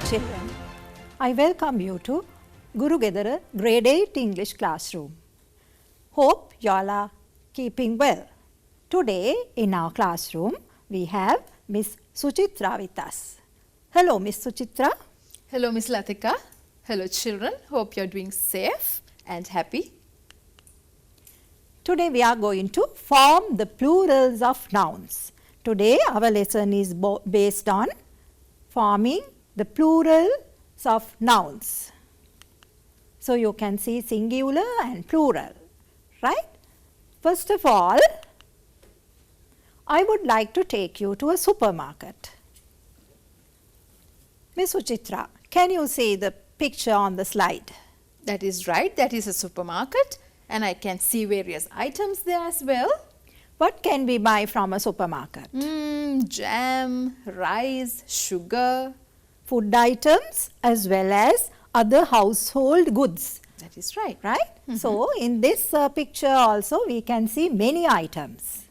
children, I welcome you to Guru Gedara Grade 8 English classroom. Hope you all are keeping well. Today in our classroom we have Miss Suchitra with us. Hello Miss Suchitra. Hello Miss Latika. Hello children. Hope you are doing safe and happy. Today we are going to form the plurals of nouns. Today our lesson is based on forming the plurals of nouns. So you can see singular and plural, right? First of all, I would like to take you to a supermarket. Miss Suchitra, can you see the picture on the slide? That is right. That is a supermarket and I can see various items there as well. What can we buy from a supermarket? Jam, rice, sugar. Food items as well as other household goods. That is right. Right? So, in this picture also we can see many items.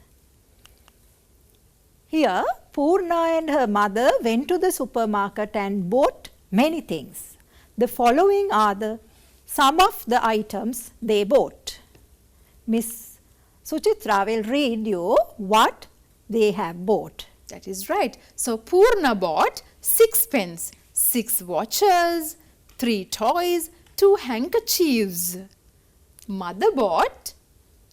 Here, Purna and her mother went to the supermarket and bought many things. The following are some of the items they bought. Miss Suchitra will read you what they have bought. That is right. So, Purna bought 6 pens, 6 watches, 3 toys, 2 handkerchiefs. Mother bought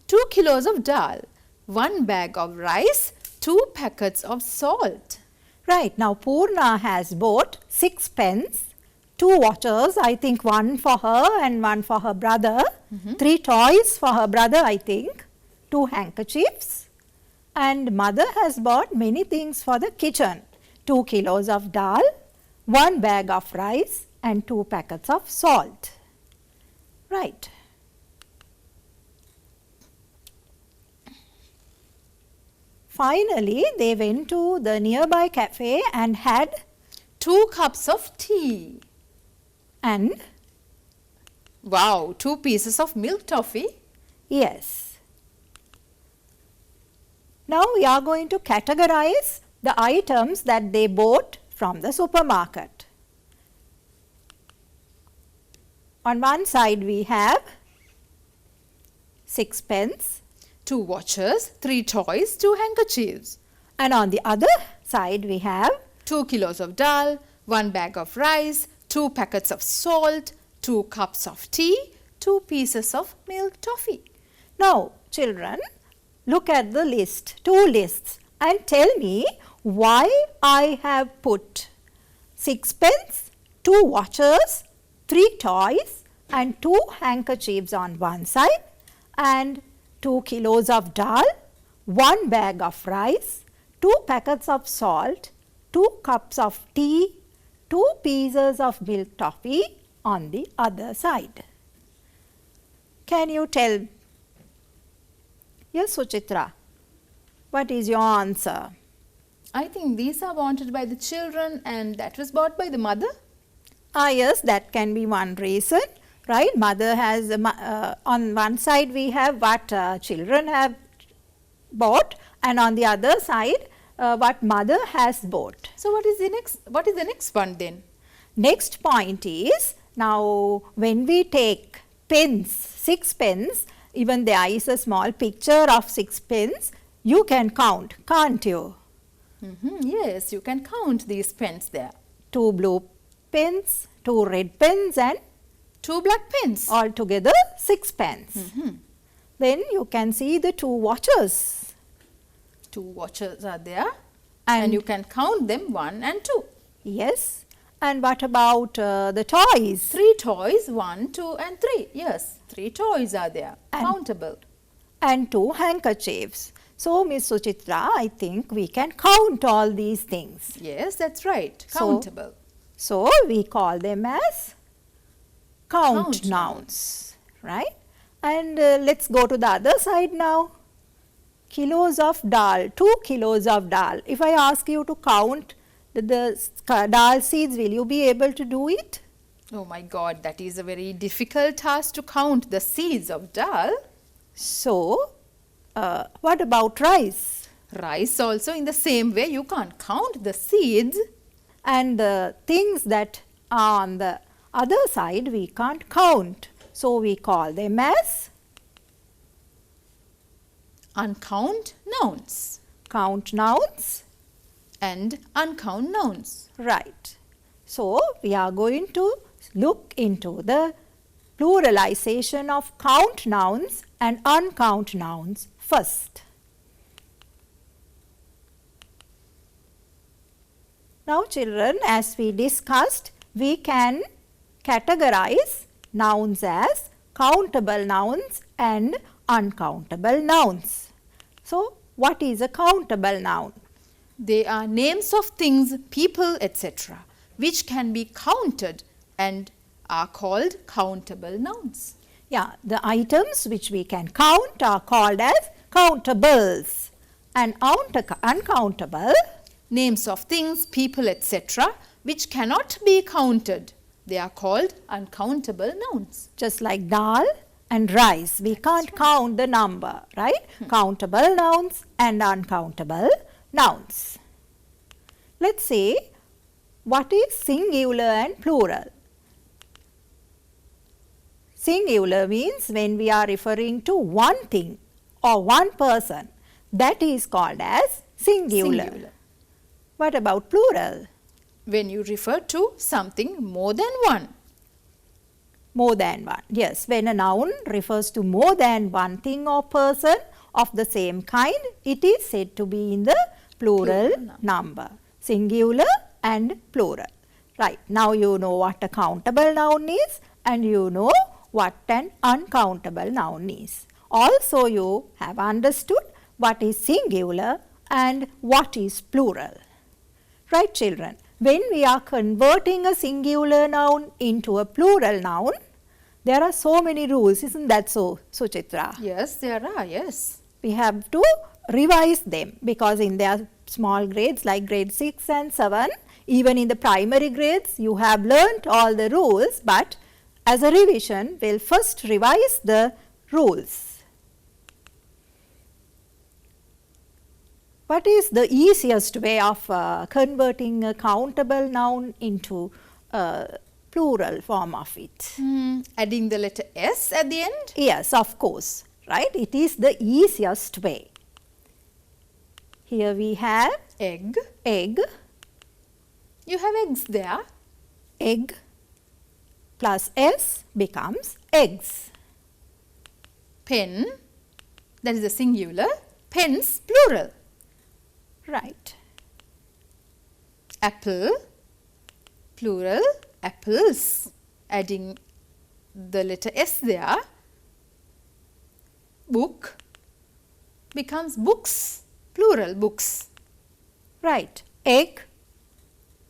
2 kilos of dal, 1 bag of rice, 2 packets of salt. Right. Now, Purna has bought 6 pens, 2 watches, I think one for her and one for her brother, 3 toys for her brother, I think, 2 handkerchiefs, and mother has bought many things for the kitchen, 2 kilos of dal, 1 bag of rice and 2 packets of salt. Right. Finally, they went to the nearby cafe and had 2 cups of tea. And wow, 2 pieces of milk toffee. Yes. Now we are going to categorize the items that they bought from the supermarket. On one side we have 6 pens, 2 watches, 3 toys, 2 handkerchiefs. and on the other side we have 2 kilos of dal, 1 bag of rice, 2 packets of salt, 2 cups of tea, 2 pieces of milk toffee. Now children, look at the list, 2 lists, and tell me why I have put 6 pens, 2 watches, 3 toys and 2 handkerchiefs on one side and 2 kilos of dal, 1 bag of rice, 2 packets of salt, 2 cups of tea, 2 pieces of milk toffee on the other side. Can you tell? Yes, Suchitra, what is your answer? I think these are wanted by the children and that was bought by the mother. Yes, that can be one reason, right? Mother has, on one side we have what children have bought and on the other side what mother has bought. So what is the next one then? Next point is, now when we take pens, 6 pens, even there is a small picture of 6 pens, you can count, can't you? Yes, you can count these pens there. 2 blue pens, 2 red pens and 2 black pens. altogether 6 pens. Then you can see the 2 watches. 2 watches are there and you can count them 1 and 2. Yes. And what about the toys? 3 toys, 1, 2 and 3. Yes, 3 toys are there, countable. And 2 handkerchiefs. So, Miss Suchitra, I think we can count all these things. Yes, that's right, countable. So we call them as count nouns, right? And let's go to the other side now. Kilos of dal, 2 kilos of dal. If I ask you to count the dal seeds, will you be able to do it? Oh my God, that is a very difficult task to count the seeds of dal. So, what about rice? Rice also in the same way, you can't count the seeds. And the things that on the other side we can't count. So, we call them as uncount nouns count nouns. and uncount nouns. Right. So, we are going to look into the pluralization of count nouns and uncount nouns first. Now, children, as we discussed, we can categorize nouns as countable nouns and uncountable nouns. So, what is a countable noun? They are names of things, people, etc., which can be counted and are called countable nouns. Yeah, the items which we can count are called as countables, and uncountable, Names of things, people, etc., which cannot be counted. They are called uncountable nouns. just like dal and rice. We can't count the number, right? Countable nouns and uncountable nouns. Let's see what is singular and plural. Singular means when we are referring to one thing or one person, that is called as singular. Singular. What about plural? When you refer to something more than one. More than one. Yes, when a noun refers to more than one thing or person of the same kind, it is said to be in the plural number. Singular and plural. Right. Now you know what a countable noun is and you know what an uncountable noun is. Also you have understood what is singular and what is plural. Right, children? When we are converting a singular noun into a plural noun, there are so many rules, isn't that so, Suchitra? Yes, there are, yes. We have to revise them because in their small grades like grade 6 and 7, even in the primary grades, you have learnt all the rules, but as a revision, we'll first revise the rules. What is the easiest way of converting a countable noun into a plural form of it? Adding the letter S at the end? Yes, of course, right? It is the easiest way. Here we have Egg. egg, You have eggs there. egg plus S becomes eggs. Pen, that is the singular. Pens, plural. Right. Apple, plural. Apples. Adding the letter S there. Book becomes books, plural books. Right. Egg,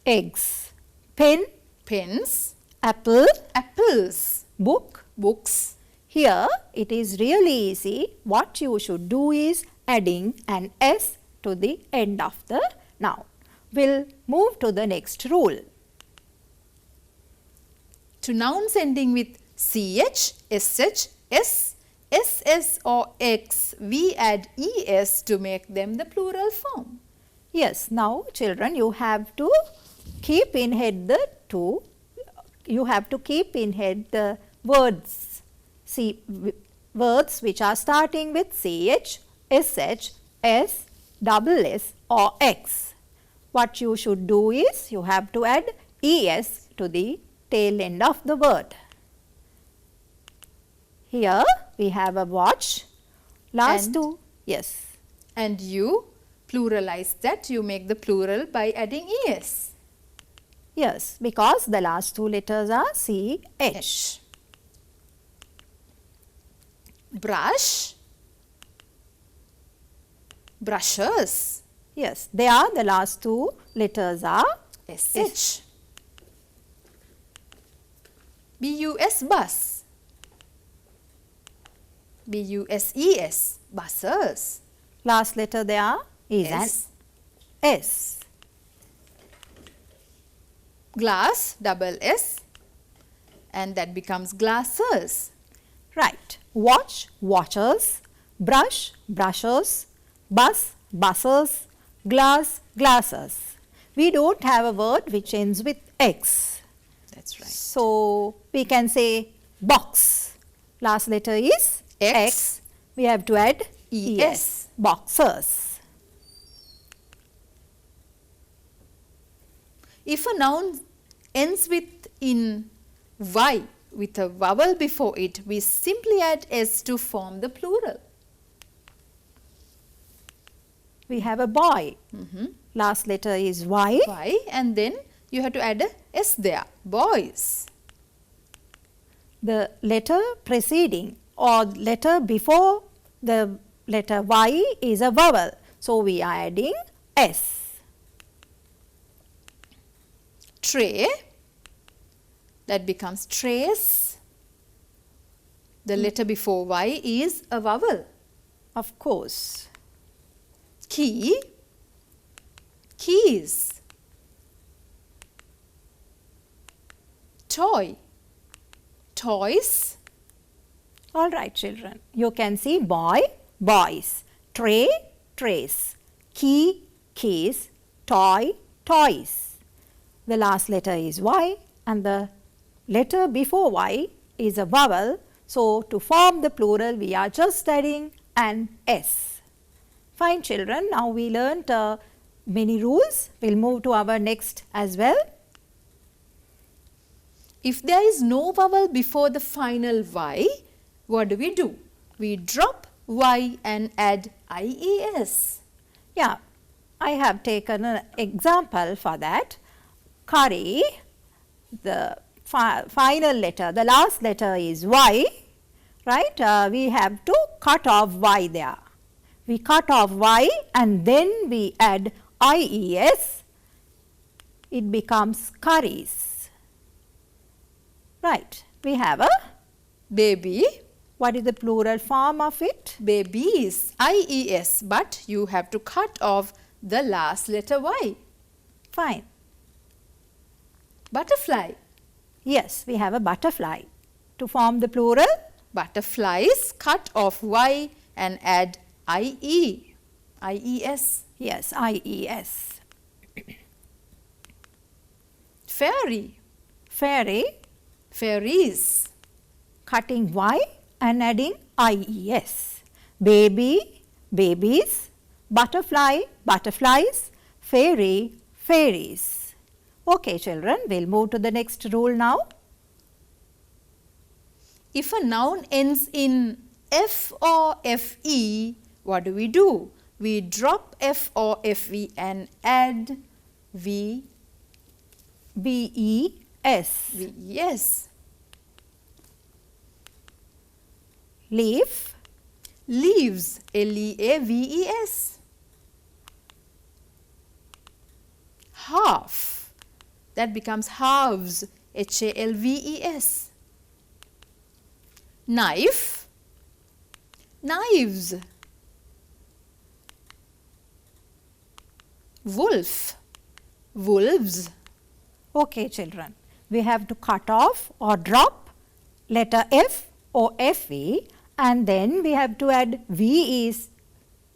eggs. Pen, Pens, apple, apples. book. Books. Here it is really easy. What you should do is adding an S to the end of the noun. We'll move to the next rule. To nouns ending with CH, SH, S, SS or X, we add ES to make them the plural form. Yes, now children, you have to keep in head the words. See, words which are starting with CH, SH, S, double S or X. What you should do is you have to add ES to the tail end of the word. Here we have a watch. Last And- two, yes. And you pluralize that, you make the plural by adding ES. Yes, because the last two letters are CH. Brush, brushes, Yes, they are the last two letters are SH. BUS, bus. BUSES, buses. last letter there is S. an S. Glass, double S, and that becomes glasses. Right. Watch, watchers. Brush, brushers. Bus, buses. Glass, glasses. We don't have a word which ends with X. That's right. So, we can say box. Last letter is X. We have to add ES. Boxers. If a noun ends with in Y with a vowel before it, we simply add S to form the plural. We have a boy. Last letter is Y. Y, and then you have to add a S there. Boys. The letter preceding or letter before the letter Y is a vowel. So, we are adding S. Tray, that becomes trace. The letter before Y is a vowel. Of course. Key, keys. Toy, toys. All right, children. You can see boy, boys, tray, trays, key, keys, toy, toys. The last letter is Y and the letter before Y is a vowel. So, to form the plural, we are just adding an S. Fine, children. Now, we learnt many rules. We will move to our next as well. If there is no vowel before the final Y, what do? We drop Y and add IES. Yeah, I have taken an example for that. Curry, the final letter, the last letter is Y, right? We have to cut off Y there. We cut off Y and then we add IES, it becomes curries. Right, we have a Baby. What is the plural form of it? Babies, IES, but you have to cut off the last letter Y. Fine. Butterfly. Yes, we have a butterfly. To form the plural, Butterflies, cut off Y and add IE, IES. yes, IES. Fairy, Fairy, fairies. cutting Y and adding IES. Baby, babies, butterfly, butterflies, fairy, fairies. Okay, children, we'll move to the next rule now. If a noun ends in F or FE, what do? We drop F or FE and add V, VES. VES. Leaf, Leaves, LEAVES. Half, that becomes halves, HALVES. Knife, knives. Wolf, wolves. Okay, children, we have to cut off or drop letter F or FE and then we have to add VES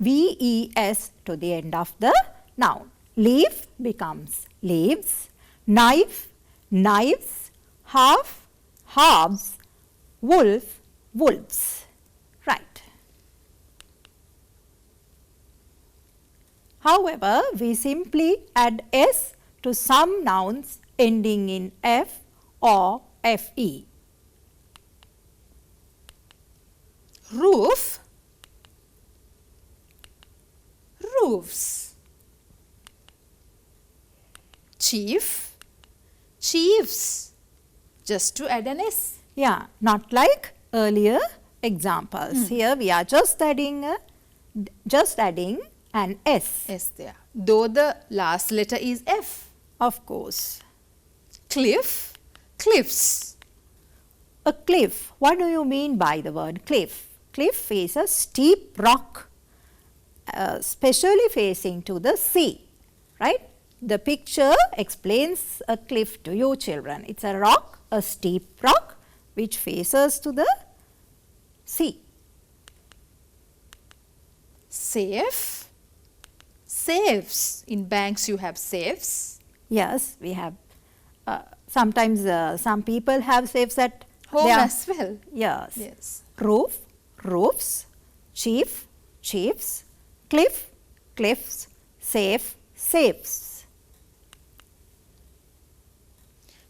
to the end of the noun. Leaf becomes leaves, knife, knives, half, halves, wolf, wolves. Right. However, we simply add S to some nouns ending in F or FE. Roof, roofs. Chief, chiefs. Just to add an S. Yeah, not like earlier examples. Here we are just adding an S. S there. Though the last letter is F. Of course. Cliff, cliffs. A cliff. What do you mean by the word cliff? Cliff is a steep rock, specially facing to the sea, right? The picture explains a cliff to you children. It's a rock, a steep rock which faces to the sea. Safe, safes. In banks you have safes. Yes, we have Sometimes some people have saves at Home their, as well. yes. Yes. Roof, roofs, chief, chiefs, cliff, cliffs, safe, safes.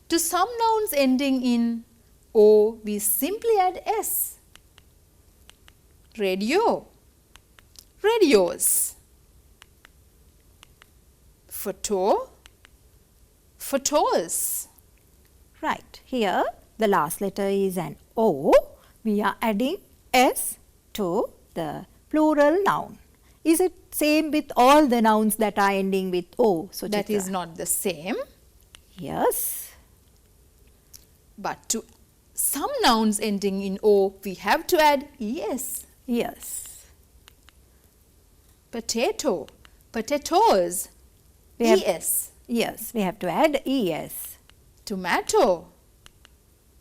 To some nouns ending in O, we simply add S. Radio, radios. Photo, photos. Right. Here the last letter is an O. We are adding S to the plural noun. Is it same with all the nouns that are ending with O? So That is not the same. yes. But to some nouns ending in O, we have to add ES. Yes. Potato, potatoes, We have- ES. Yes, we have to add ES. Tomato,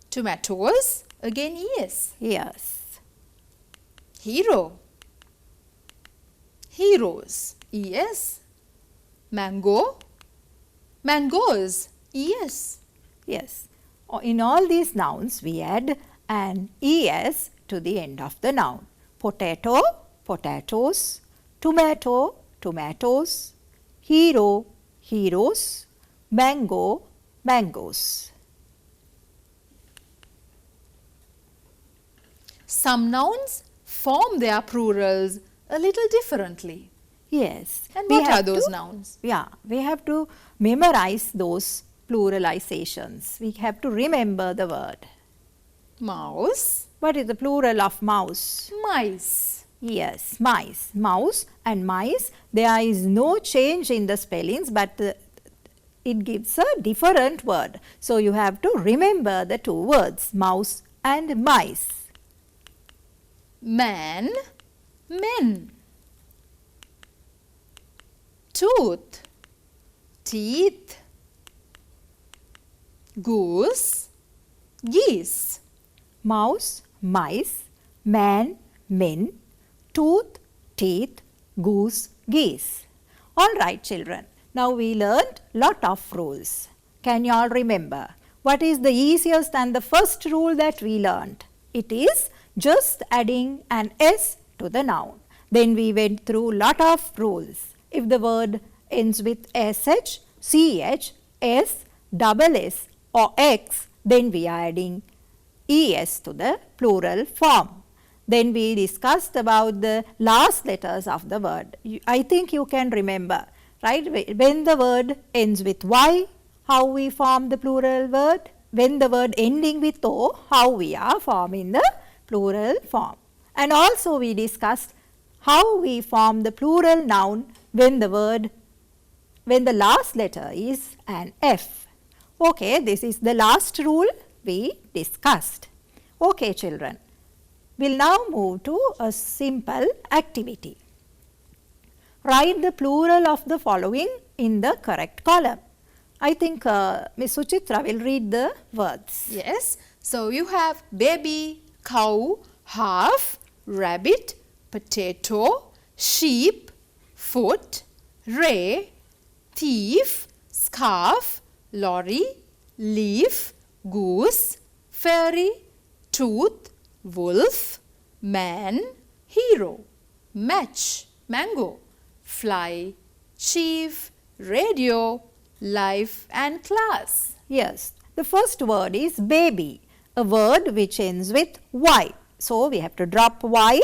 tomatoes, again ES. Yes. Hero, heroes, ES. Mango, mangoes, ES. Yes. In all these nouns, we add an ES to the end of the noun. Potato, potatoes, tomato, tomatoes, hero, heroes, mango, mangoes. Some nouns form their plurals a little differently. Yes. And we what are have those to- nouns? Yeah, we have to memorize those pluralizations. We have to remember the word. Mouse, What is the plural of mouse? mice. Yes, mice. Mouse and mice, there is no change in the spellings, but it gives a different word. So you have to remember the two words, mouse and mice. Man, men. Tooth, teeth. Goose, geese. Mouse, mice, man, men, tooth, teeth, goose, geese. All right, children. Now we learned lot of rules. Can you all remember? What is the easiest and the first rule that we learned? It is just adding an S to the noun. Then we went through lot of rules. If the word ends with SH, CH, S, double S or X, then we are adding ES to the plural form. Then we discussed about the last letters of the word. I think you can remember, right? When the word ends with Y, how we form the plural word. When the word ending with O, how we are forming the plural form. And also we discussed how we form the plural noun when the last letter is an F. Okay, this is the last rule we discussed. Okay, children. We'll now move to a simple activity. Write the plural of the following in the correct column. I think Ms. Suchitra will read the words. Yes. So you have baby, cow, half, rabbit, potato, sheep, foot, ray, thief, scarf, lorry, leaf, goose, fairy, tooth, wolf, man, hero, match, mango, fly, chief, radio, life and class. Yes, the first word is baby, a word which ends with Y. So we have to drop Y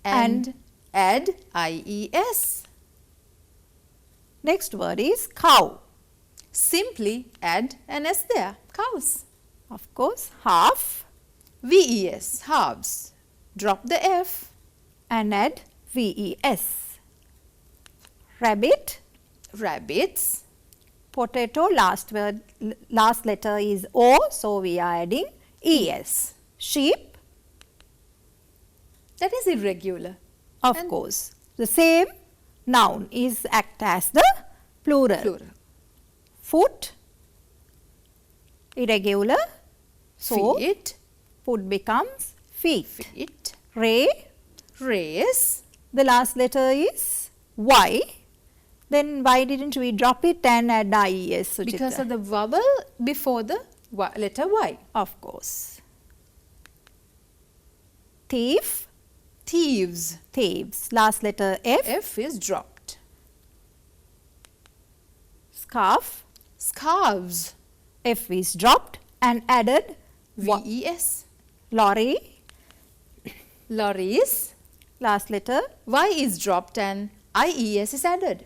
And add IES. next word is cow. Simply add an S there, cows. Of course, half VES, halves. Drop the F. and add VES. Rabbit, Rabbits, potato, last letter is O, so we are adding ES. Sheep, that is irregular. of And- course, the same noun is act as the plural. Plural. Foot, irregular, so Feet, foot becomes feet. feet. Ray, Race, the last letter is Y. Then why didn't we drop it and add IES, Suchitra? because of the vowel before the Letter Y. Of course. Thief, Thieves. thieves. Last letter F. F is dropped. Scarf, Scarves. F is dropped and added. VES. Lorry, Lorries. last letter. Y is dropped and IES is added.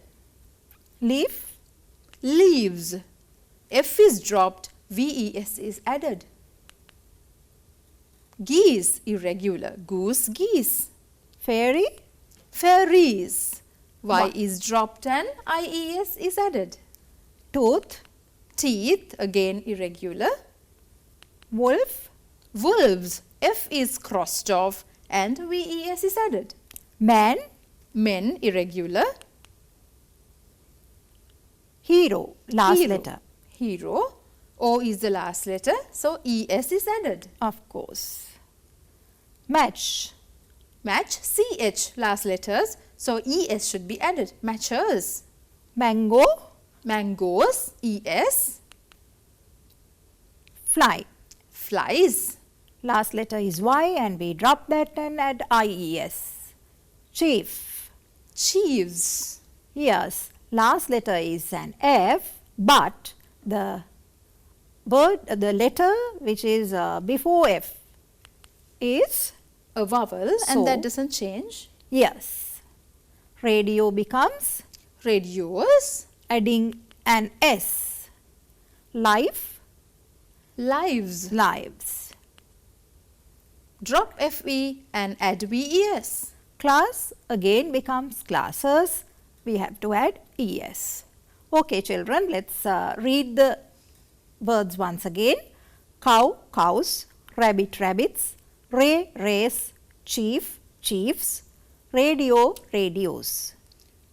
Leaf, Leaves. F is dropped, VES is added. Geese, irregular. Goose, geese. fairy, Fairies. Y Wa- is dropped and IES is added. tooth, Teeth, again irregular. wolf, Wolves. F is crossed off and VES is added. man, Men, irregular. hero. Last Hero. letter. Hero. O is the last letter, so ES is added. Of course. Match, Match, CH, last letters, so ES should be added. Matchers. mango, Mangoes, ES. fly. Flies. Last letter is Y and we drop that and add IES. Chief. Chiefs. Yes, last letter is an F, but the word, the letter which is before F is A vowel, So- and that doesn't change. yes. Radio becomes Radios. adding an S. Life, Lives. lives. Drop FE and add VES. Class again becomes classes. We have to add ES. Okay, children, let's read the words once again. Cow, cows. Rabbit, rabbits. Ray, rays. Chief, chiefs. Radio, radios.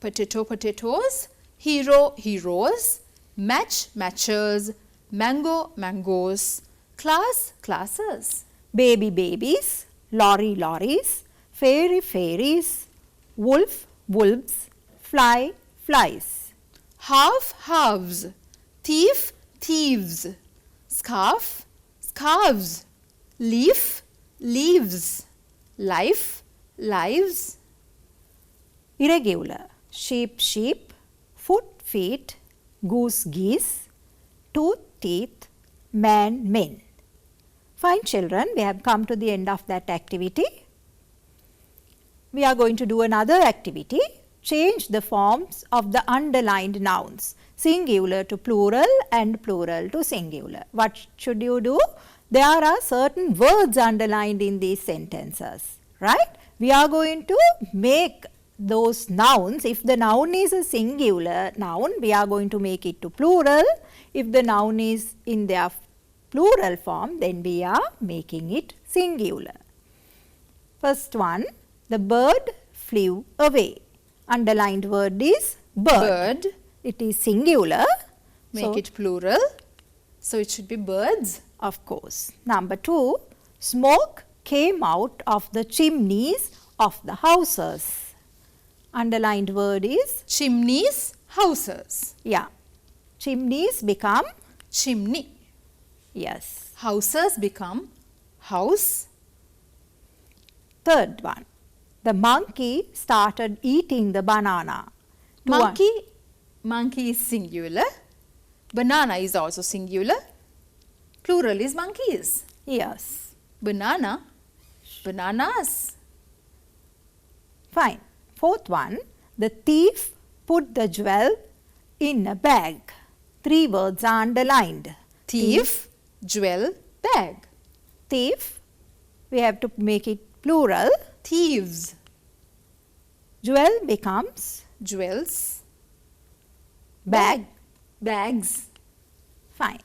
Potato, potatoes. Hero, heroes. Match, matchers. Mango, mangoes. Class, classes. Baby, babies. Lorry, lorries. Fairy, fairies. Wolf, wolves. Fly, flies. Half, halves. Thief, thieves. Scarf, scarves. Leaf, leaves. Life, lives. Irregular. Sheep, sheep. Foot, feet. Goose, geese. Tooth, teeth. Man, men. Fine, children, we have come to the end of that activity. We are going to do another activity. Change the forms of the underlined nouns, singular to plural and plural to singular. What should you do? There are certain words underlined in these sentences, right? We are going to make those nouns. If the noun is a singular noun, we are going to make it to plural. If the noun is in their plural form, then we are making it singular. First one, the bird flew away. Underlined word is bird. Bird. It is singular. Make so, it plural. So it should be birds. of course. Number two, smoke came out of the chimneys of the houses. Underlined word is, Chimneys, houses. yeah, chimneys become, Chimney. yes. Houses become house. Third one, the monkey started eating the banana. Monkey is singular. Banana is also singular. Plural is monkeys. Yes, Banana, bananas. fine. Fourth one, the thief put the jewel in a bag. Three words are underlined. Thief, jewel, bag. Thief, we have to make it plural. Thieves, Jewel becomes jewels, bag. bags. Fine.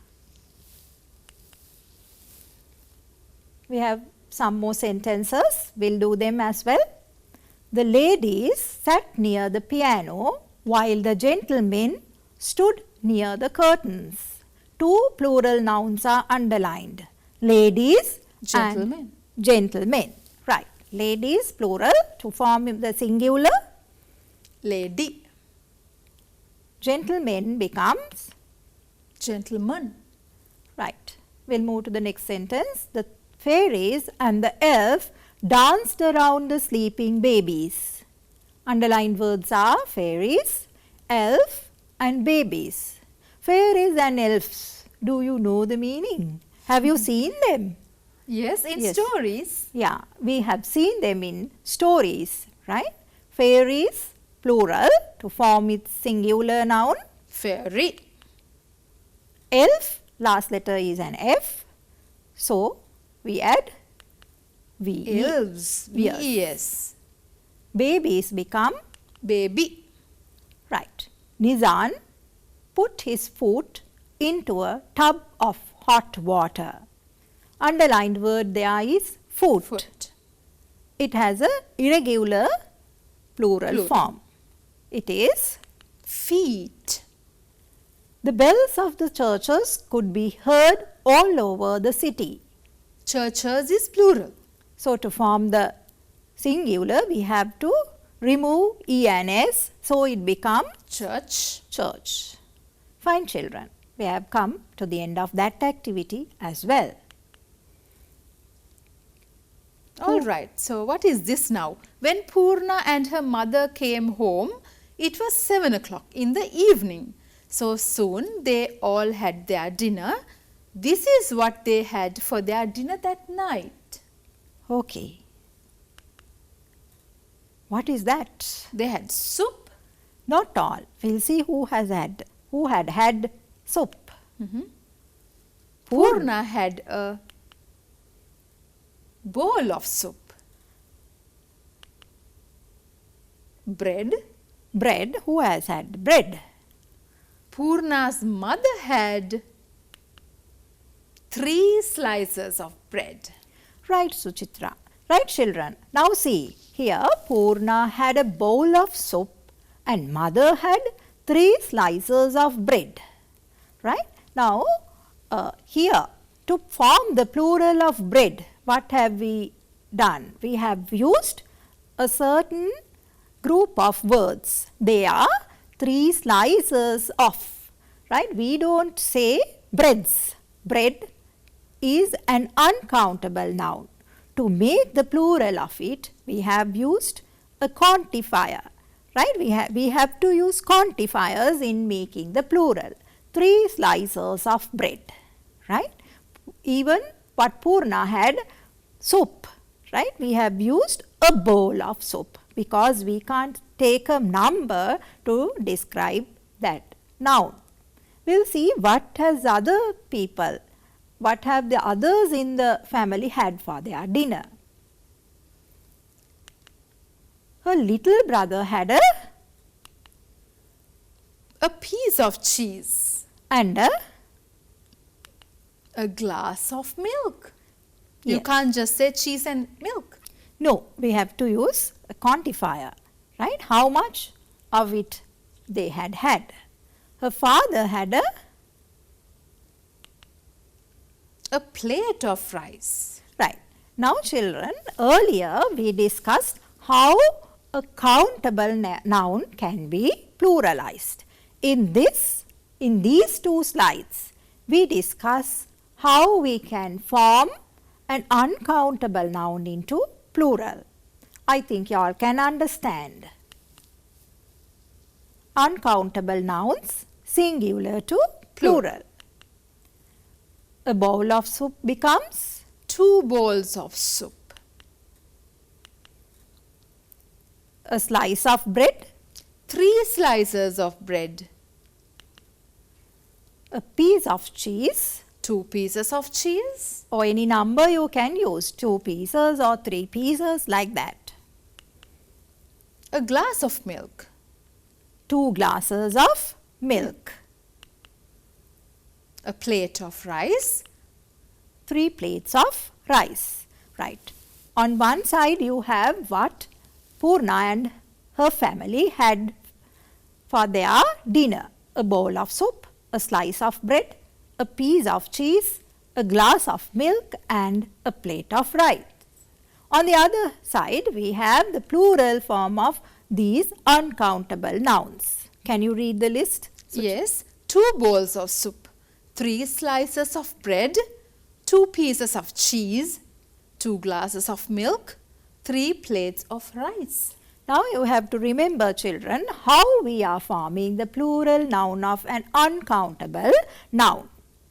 We have some more sentences. We'll do them as well. The ladies sat near the piano while the gentlemen stood near the curtains. Two plural nouns are underlined. Ladies Gentlemen. and gentlemen. Right. Ladies plural to form the singular. Lady, Gentlemen becomes gentleman. right. we'll move to the next sentence. The fairies and the elf danced around the sleeping babies. Underlined words are fairies, elf and babies. Fairies and elves, do you know the meaning? Have you seen them? Yes, in Yes. stories. Yeah, we have seen them in stories, right? Fairies, plural, to form its singular noun. Fairy. Elf, last letter is an F. So, we add V. Elves. Yes. V-E-S. Babies become, Baby. right. Nizan put his foot into a tub of hot water. Underlined word there is foot. Foot. It has a irregular plural form. It is, Feet. the bells of the churches could be heard all over the city. Churches is plural. So, to form the singular, we have to remove E and S. So, it becomes Church. church. Fine children, we have come to the end of that activity as well. All right. So, what is this now? When Purna and her mother came home, it was 7 o'clock in the evening. So, soon they all had their dinner. This is what they had for their dinner that night. Okay. What is that? They had soup. Not all. We'll see who had soup. Purna had a bowl of soup. Bread. Bread. Who has had bread? Purna's mother had 3 slices of bread. Right, Suchitra. Right, children. Now see, here Purna had a bowl of soup and mother had 3 slices of bread. Right? Now, here to form the plural of bread, what have we done? We have used a certain group of words. They are 3 slices of. Right? We don't say breads. Bread is an uncountable noun. To make the plural of it, we have used a quantifier. Right? We have to use quantifiers in making the plural. 3 slices of bread. Right? Even what Purna had, soup. Right? We have used a bowl of soup because we can't take a number to describe that noun. We'll see what has other people, what have the others in the family had for their dinner. Her little brother had A piece of cheese. and A glass of milk. You Yes. can't just say cheese and milk. no, we have to use a quantifier, right? How much of it they had had. Her father had A plate of rice. right. Now children, earlier we discussed how a countable noun can be pluralized. In these 2 slides, we discuss how we can form an uncountable noun into plural. I think you all can understand. Uncountable nouns, singular to plural. A bowl of soup becomes 2 bowls of soup. a slice of bread, 3 slices of bread. a piece of cheese, 2 pieces of cheese. or any number you can use, 2 pieces or 3 pieces, like that. A glass of milk. 2 glasses of milk, A plate of rice. 3 plates of rice. Right. On one side you have what Purna and her family had for their dinner. A bowl of soup, a slice of bread, a piece of cheese, a glass of milk and a plate of rice. On the other side, we have the plural form of these uncountable nouns. Can you read the list? Yes. 2 bowls of soup. 3 slices of bread. 2 pieces of cheese, 2 glasses of milk, 3 plates of rice. Now you have to remember, children, how we are forming the plural noun of an uncountable noun.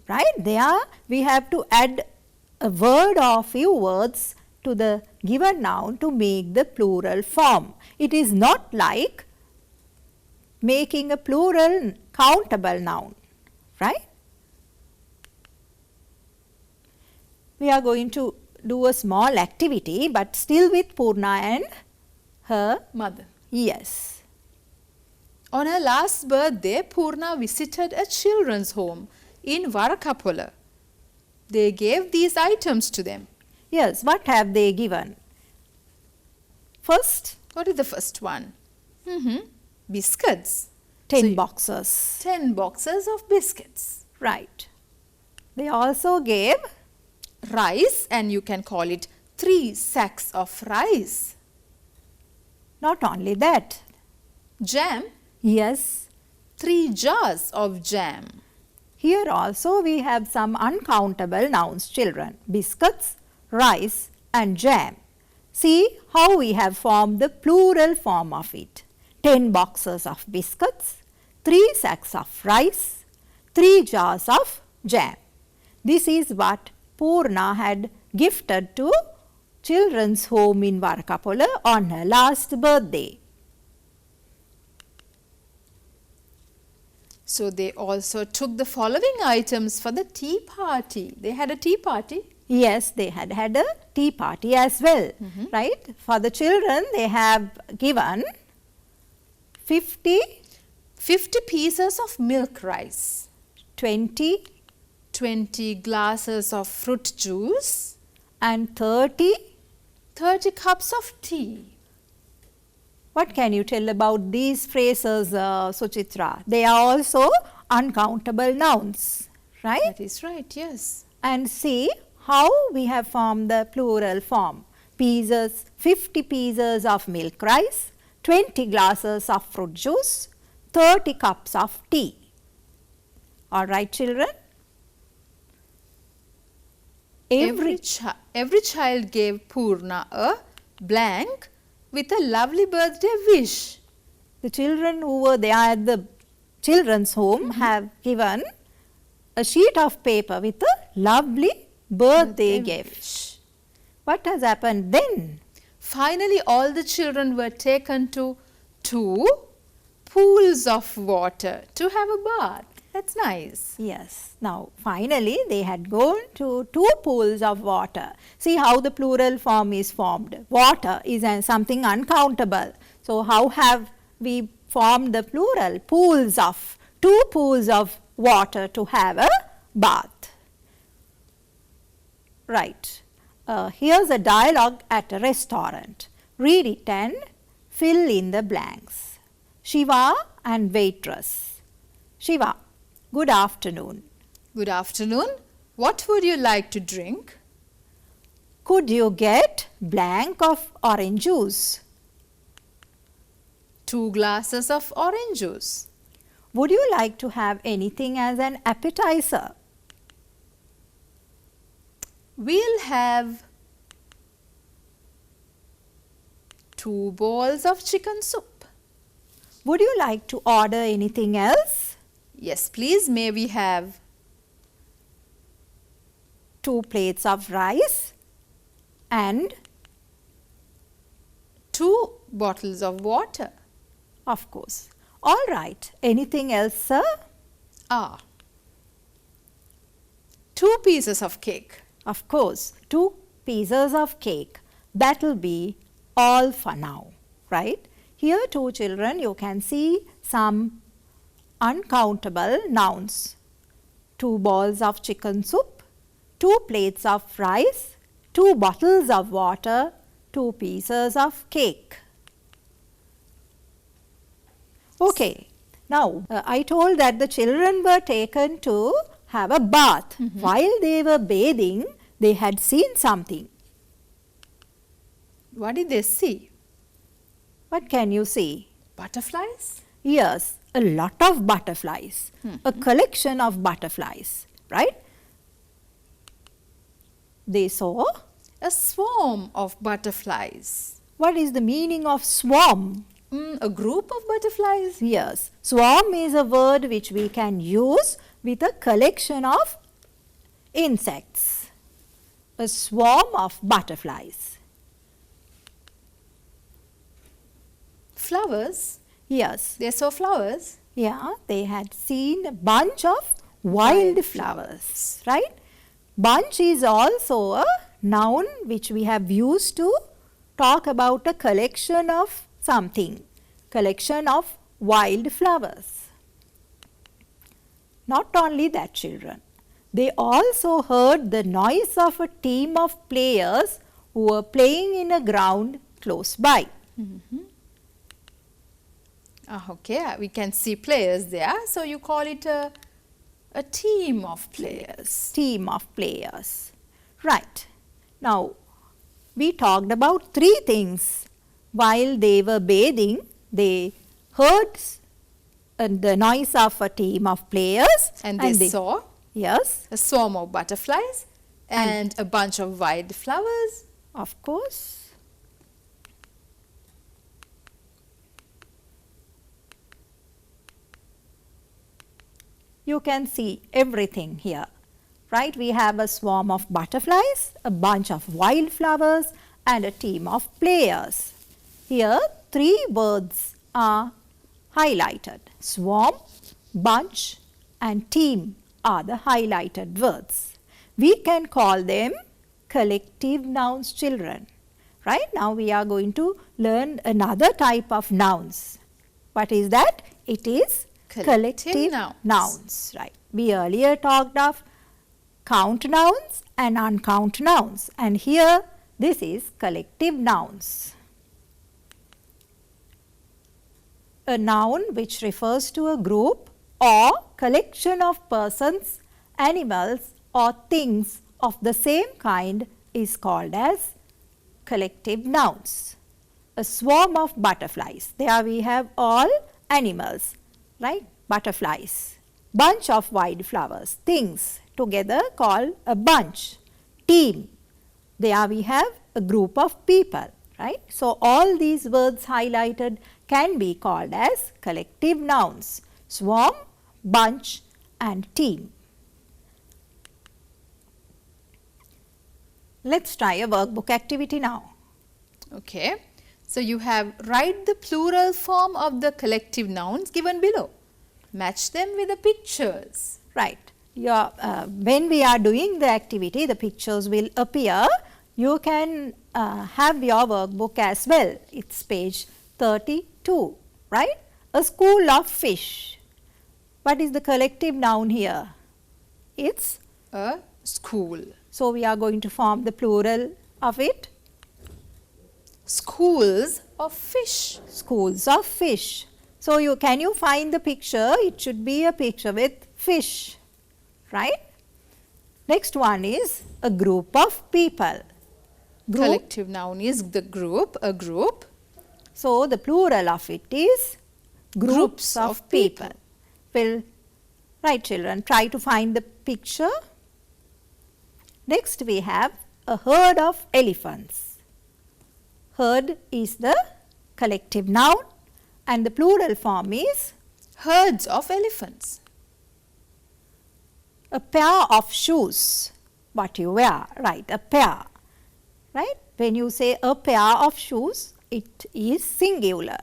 Right? There we have to add a word or few words to the given noun to make the plural form. It is not like making a plural countable noun. Right? We are going to do a small activity, but still with Purna and her Mother. Yes. On her last birthday, Purna visited a children's home in Varakapola. They gave these items to them. Yes, what have they given? First, What is the first one? Biscuits. 10 boxes. 10 boxes of biscuits. Right. They also gave Rice, and you can call it 3 sacks of rice. not only that. Jam, Yes, 3 jars of jam. here also we have some uncountable nouns, children. Biscuits, rice and jam. See how we have formed the plural form of it. 10 boxes of biscuits, 3 sacks of rice, 3 jars of jam. This is what Purna had gifted to children's home in Varakapola on her last birthday. So they also took the following items for the tea party. They had a tea party. Yes, they had had a tea party as well, right? For the children, they have given 50, 50 pieces of milk rice. 20 20 glasses of fruit juice. and 30. 30 cups of tea. What can you tell about these phrases, Suchitra? They are also uncountable nouns, right? That is right, yes. And see how we have formed the plural form. Pieces, 50 pieces of milk rice, 20 glasses of fruit juice, 30 cups of tea. All right, children? Every child gave Purna a blank with a lovely birthday wish. The children who were there at the children's home have given a sheet of paper with a lovely birthday gift. What has happened then? Finally, all the children were taken to 2 pools of water to have a bath. That's nice. Yes. Now, finally, they had gone to 2 pools of water. See how the plural form is formed. Water is something uncountable. So, how have we formed the plural? Pools of, 2 pools of water to have a bath. Right. Here's a dialogue at a restaurant. Read it and fill in the blanks. Shiva and waitress. Shiva. Good afternoon. Good afternoon. What would you like to drink? Could you get blank of orange juice? 2 glasses of orange juice. Would you like to have anything as an appetizer? We'll have 2 bowls of chicken soup. Would you like to order anything else? Yes, please. May we have 2 plates of rice and 2 bottles of water. of course. All right. Anything else, sir? 2 pieces of cake. Of course. 2 pieces of cake. That will be all for now, right? Here too, children, you can see some uncountable nouns. 2 bowls of chicken soup, 2 plates of rice, 2 bottles of water, 2 pieces of cake. Okay, now I told that the children were taken to have a bath. While they were bathing, they had seen something. What did they see? What can you see? Butterflies? Yes, a lot of butterflies, a collection of butterflies, right? They saw. A swarm of butterflies. What is the meaning of swarm? A group of butterflies. Yes, swarm is a word which we can use with a collection of insects. A swarm of butterflies. Flowers. Yes, They saw flowers. yeah, they had seen a bunch of wild flowers, right? Bunch is also a noun which we have used to talk about a collection of something, collection of wild flowers. Not only that, children, they also heard the noise of a team of players who were playing in a ground close by. Okay, we can see players there. So you call it a team of players. Team of players. Right. Now, we talked about three things. While they were bathing, they heard the noise of a team of players. And they saw Yes, a swarm of butterflies and a bunch of wild flowers. of course. You can see everything here, right? We have a swarm of butterflies, a bunch of wildflowers, and a team of players. Here, three words are highlighted. Swarm, bunch, and team are the highlighted words. We can call them collective nouns, children. Right? Now we are going to learn another type of nouns. What is that? It is collective nouns. Right. We earlier talked of count nouns and uncount nouns, and here this is collective nouns. A noun which refers to a group or collection of persons, animals or things of the same kind is called as collective nouns. A swarm of butterflies. There we have all animals, right? Butterflies. Bunch of wildflowers, things together called a bunch. Team. There we have a group of people, right? So all these words highlighted can be called as collective nouns. Swarm, bunch, and team. Let's try a workbook activity now. Okay. So you have write the plural form of the collective nouns given below. Match them with the pictures. Right. When we are doing the activity, the pictures will appear. You can have your workbook as well. It's page 32, right? A school of fish. What is the collective noun here? It's A school. so we are going to form the plural of it. Schools of fish. Schools of fish. So can you find the picture? It should be a picture with fish, right? Next one is a group of people. Collective noun is the group, a group. So the plural of it is groups of people. Well, right, children, try to find the picture. Next we have a herd of elephants. Herd is the collective noun and the plural form is Herds of elephants. a pair of shoes. What you wear, right? A pair, right? When you say a pair of shoes, it is singular,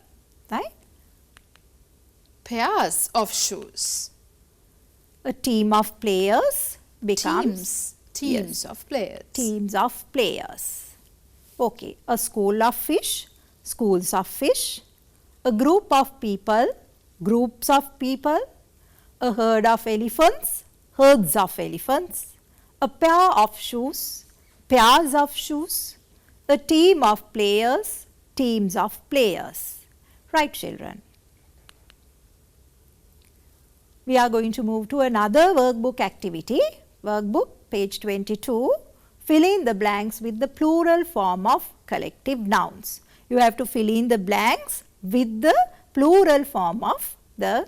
right? Pairs of shoes. A team of players becomes Teams of players. teams of players. Okay, a school of fish, schools of fish, a group of people, groups of people, a herd of elephants, herds of elephants, a pair of shoes, pairs of shoes, a team of players, teams of players. Right, children? We are going to move to another workbook activity. Workbook, page 22. Fill in the blanks with the plural form of collective nouns. You have to fill in the blanks with the plural form of the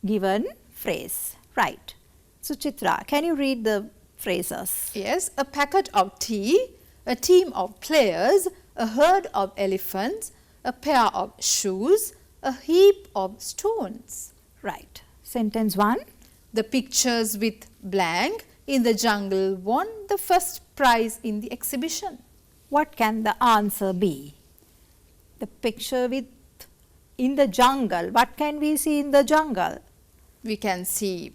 given phrase. Right. So, Chitra, can you read the phrases. Yes, a packet of tea, a team of players, a herd of elephants, a pair of shoes, a heap of stones. Right. Sentence 1. The pictures with blank in the jungle won the first prize in the exhibition. What can the answer be? The picture with in the jungle. What can we see in the jungle? We can see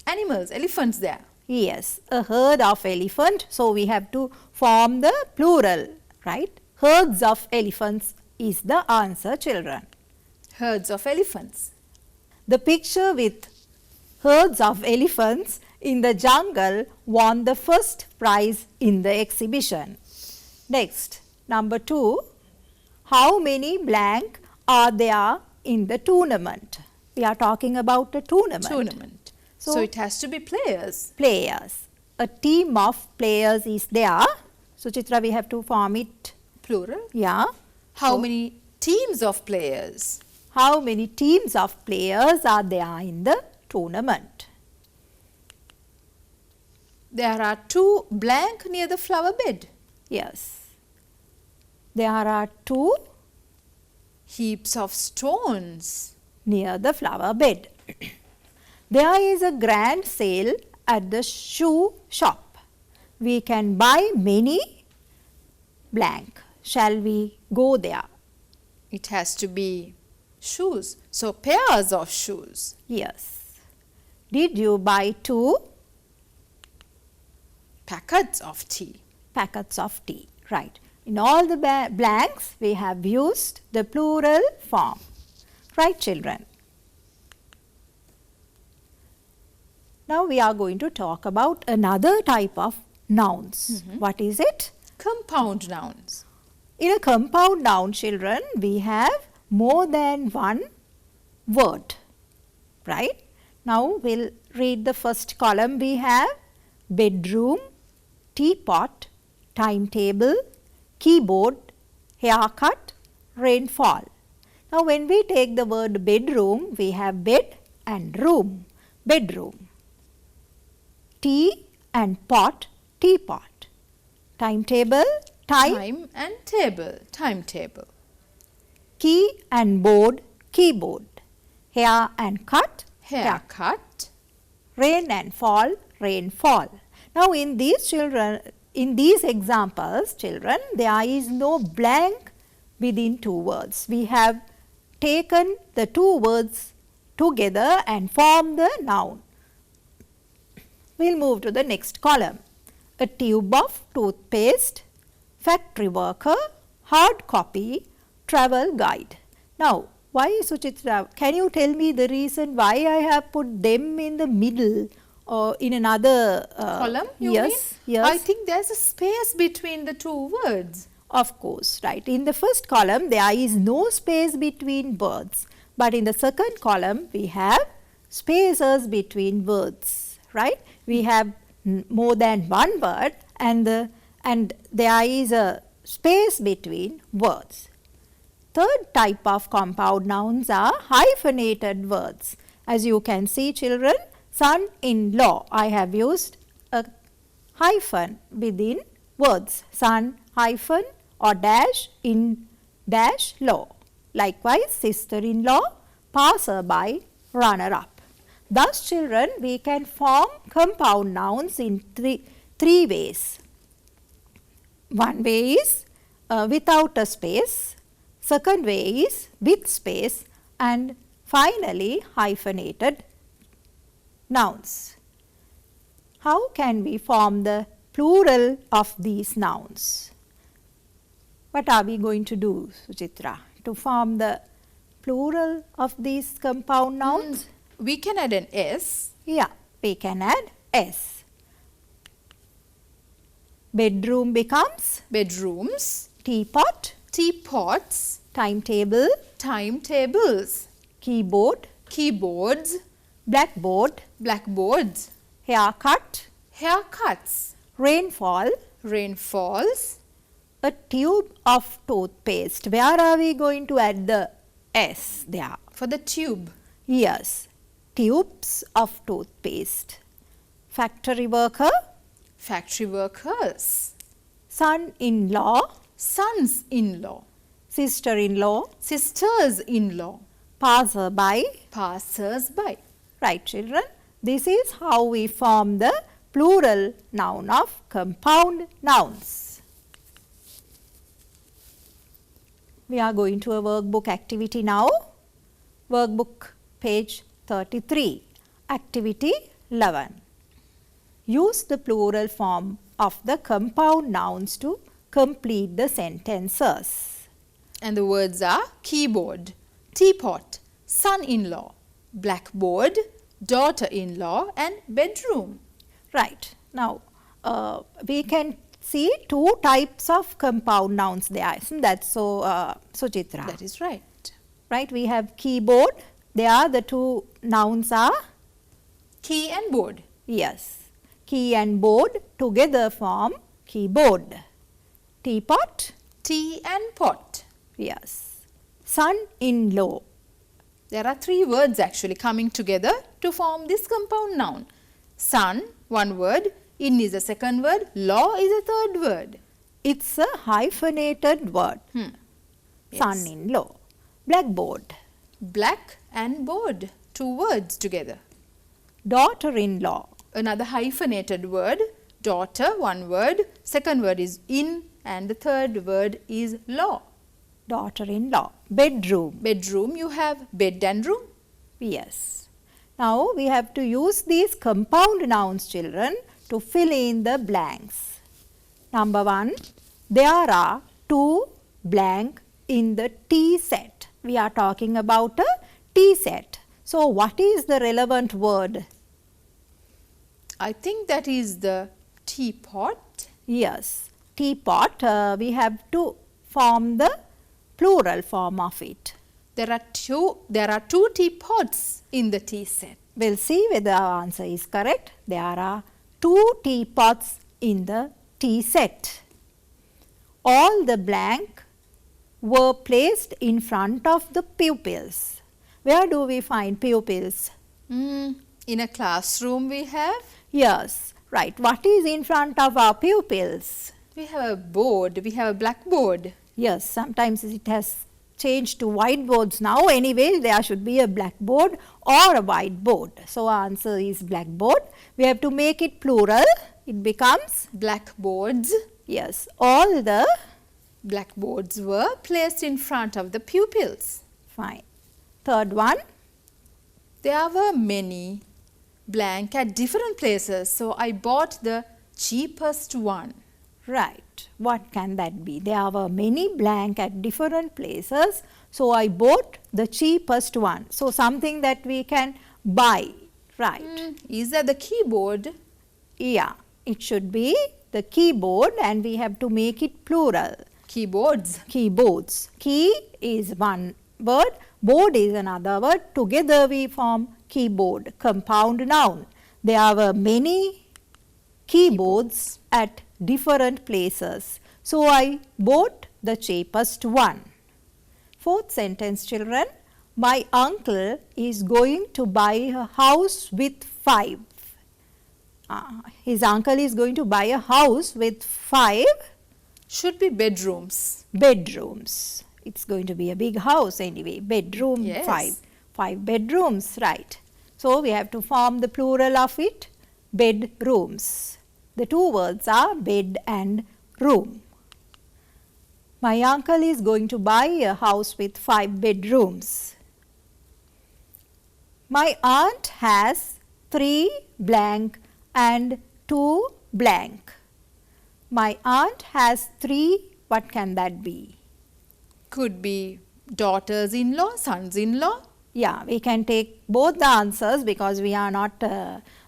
animals, elephants there. Yes, a herd of elephant. So we have to form the plural, right? Herds of elephants is the answer, children. Herds of elephants. The picture with herds of elephants in the jungle won the first prize in the exhibition. Next, number 2. How many blank are there in the tournament? We are talking about a tournament. So it has to be players. Players. A team of players is there. So Chitra, we have to form it. Plural. Yeah. How many teams of players? How many teams of players are there in the tournament? There are 2 blank near the flower bed. Yes. There are 2 Heaps of stones. near the flower bed. There is a grand sale at the shoe shop. We can buy many blank. Shall we go there? It has to be shoes. So pairs of shoes. Yes. Did you buy 2 Packets of tea. packets of tea? Right. In all the blanks, we have used the plural form. Right, children? Now we are going to talk about another type of nouns. What is it? Compound nouns. In a compound noun, children, we have more than one word. Right? Now we'll read the first column. We have bedroom, teapot, timetable, keyboard, haircut, rainfall. Now when we take the word bedroom, we have bed and room. Bedroom. Tea and pot, teapot. Timetable, Time and table. Timetable. Key and board, keyboard. Hair and cut, Haircut. Rain and fall, rainfall. Now in these examples, children, there is no blank within 2 words. We have taken the 2 words together and formed the noun. We'll move to the next column. A tube of toothpaste, factory worker, hard copy, travel guide. Now, why, Suchitra, can you tell me the reason why I have put them in the middle or in another Column, you yes, mean? yes. I think there's a space between the 2 words. Of course, right. In the first column, there is no space between words. But in the second column, we have spaces between words, right? We have more than one word and there is a space between words. Third type of compound nouns are hyphenated words. As you can see, children, son-in-law, I have used a hyphen within words. Son hyphen or dash in dash law. Likewise, sister-in-law, passer-by, runner-up. Thus, children, we can form compound nouns in three ways. One way is without a space, second way is with space, and finally hyphenated nouns. How can we form the plural of these nouns? What are we going to do, Suchitra, to form the plural of these compound nouns? We can add an S. Yeah, we can add S. Bedroom becomes Bedrooms. teapot, Teapots. timetable, Timetables. keyboard, Keyboards. blackboard, Blackboards. haircut, Haircuts. rainfall, Rainfalls. a tube of toothpaste. Where are we going to add the S there? For the tube. Yes, tubes of toothpaste. Factory worker, Factory workers. Son-in-law, Sons-in-law. sister-in-law, Sisters-in-law. passer-by. Passers-by. Right, children. This is how we form the plural noun of compound nouns. We are going to a workbook activity now. Workbook page 33. Activity 11. Use the plural form of the compound nouns to complete the sentences. And the words are keyboard, teapot, son-in-law, blackboard, daughter-in-law and bedroom. Right. Now, we can see two types of compound nouns there. Isn't that so, Suchitra? That is right. Right. We have keyboard. There the two nouns are, Key and board. yes, key and board together form keyboard. Teapot, Tea and pot. yes. Son-in-law, There are three words actually coming together to form this compound noun. Son, one word, in is a second word, law is a third word. it's a hyphenated word. Yes. Son-in-law. Blackboard, Black and board, two words together. daughter-in-law, Another hyphenated word, daughter, one word, second word is in and the third word is law. daughter-in-law. Bedroom, Bedroom, you have bed and room. yes. Now we have to use these compound nouns, children, to fill in the blanks. Number 1, there are 2 blank in the tea set. We are talking about a tea set. So what is the relevant word? I think that is the teapot. Yes, teapot. We have to form the plural form of it. There are two teapots in the tea set. We'll see whether our answer is correct. There are 2 teapots in the tea set. All the blank were placed in front of the pupils. Where do we find pupils? In a classroom we have. Yes, right. What is in front of our pupils? We have a board, we have a blackboard. Yes, sometimes it has changed to whiteboards now. Anyway, there should be a blackboard or a whiteboard. So our answer is blackboard. We have to make it plural. It becomes, Blackboards. yes, all the, Blackboards were placed in front of the pupils. fine. Third one, There were many blank at different places, so I bought the cheapest one. right. What can that be? There were many blank at different places. So I bought the cheapest one. So something that we can buy, right? Is that the keyboard? Yeah, it should be the keyboard and we have to make it plural. Keyboards. Keyboards. Key is one word, board is another word. Together we form keyboard, compound noun. There were many keyboards at different places. So I bought the cheapest one. Fourth sentence, children. My uncle is going to buy a house with 5. His uncle is going to buy a house with 5 Should be bedrooms. bedrooms. It's going to be a big house anyway. Bedroom, Yes. 5 bedrooms, right. So we have to form the plural of it, bedrooms. The two words are bed and room. My uncle is going to buy a house with 5 bedrooms. My aunt has 3 blank and 2 blank. My aunt has 3, what can that be? Could be daughters-in-law, sons-in-law. Yeah, we can take both the answers because we are not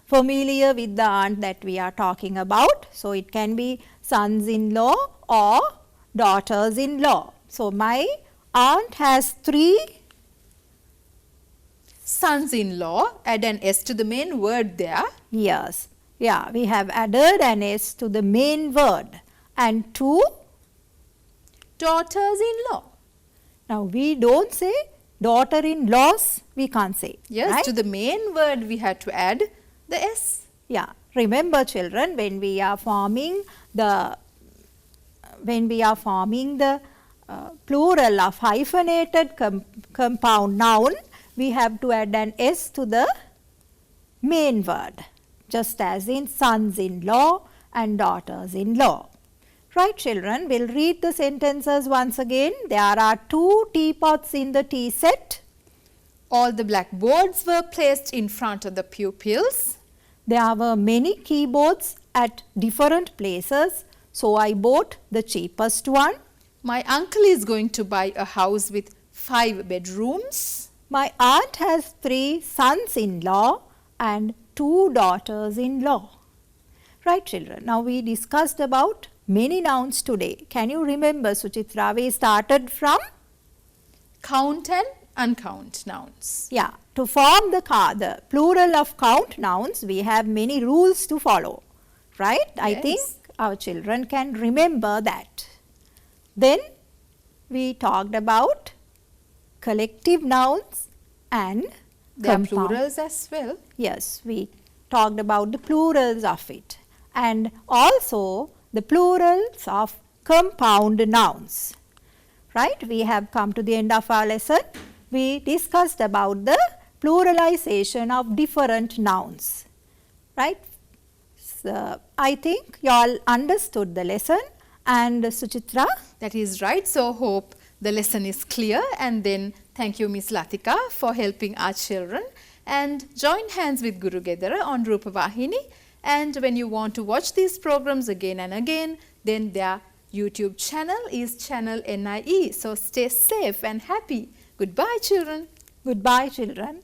familiar with the aunt that we are talking about. So it can be sons-in-law or daughters-in-law. So my aunt has 3 Sons-in-law, add an S to the main word there. Yes. Yeah, we have added an S to the main word and 2. Daughters-in-law. Now we don't say daughter-in-laws, we can't say. Yes, right? to the main word we had to add the S. Yeah, Remember children, when we are forming the plural of hyphenated compound noun, we have to add an S to the main word, just as in sons-in-law and daughters-in-law. Right children, we'll read the sentences once again. There are 2 teapots in the tea set. All the blackboards were placed in front of the pupils. There were many keyboards at different places, so I bought the cheapest one. My uncle is going to buy a house with 5 bedrooms. My aunt has 3 sons-in-law and 2 daughters-in-law. Right children, now we discussed about many nouns today. Can you remember, Suchitra, we started from? Count and uncount nouns. Yeah, to form the plural of count nouns, we have many rules to follow. Right? Yes. I think our children can remember that. Then we talked about collective nouns and There are compound. plurals as well. Yes, we talked about the plurals of it and also the plurals of compound nouns. Right? We have come to the end of our lesson. We discussed about the pluralization of different nouns. Right? So, I think you all understood the lesson, and Suchitra? That is right. So, hope the lesson is clear, and then thank you Miss Latika for helping our children, and join hands with Guru Gedara on Rupavahini. And when you want to watch these programs again and again, then their YouTube channel is channel NIE. So, stay safe and happy. Goodbye children. Goodbye children.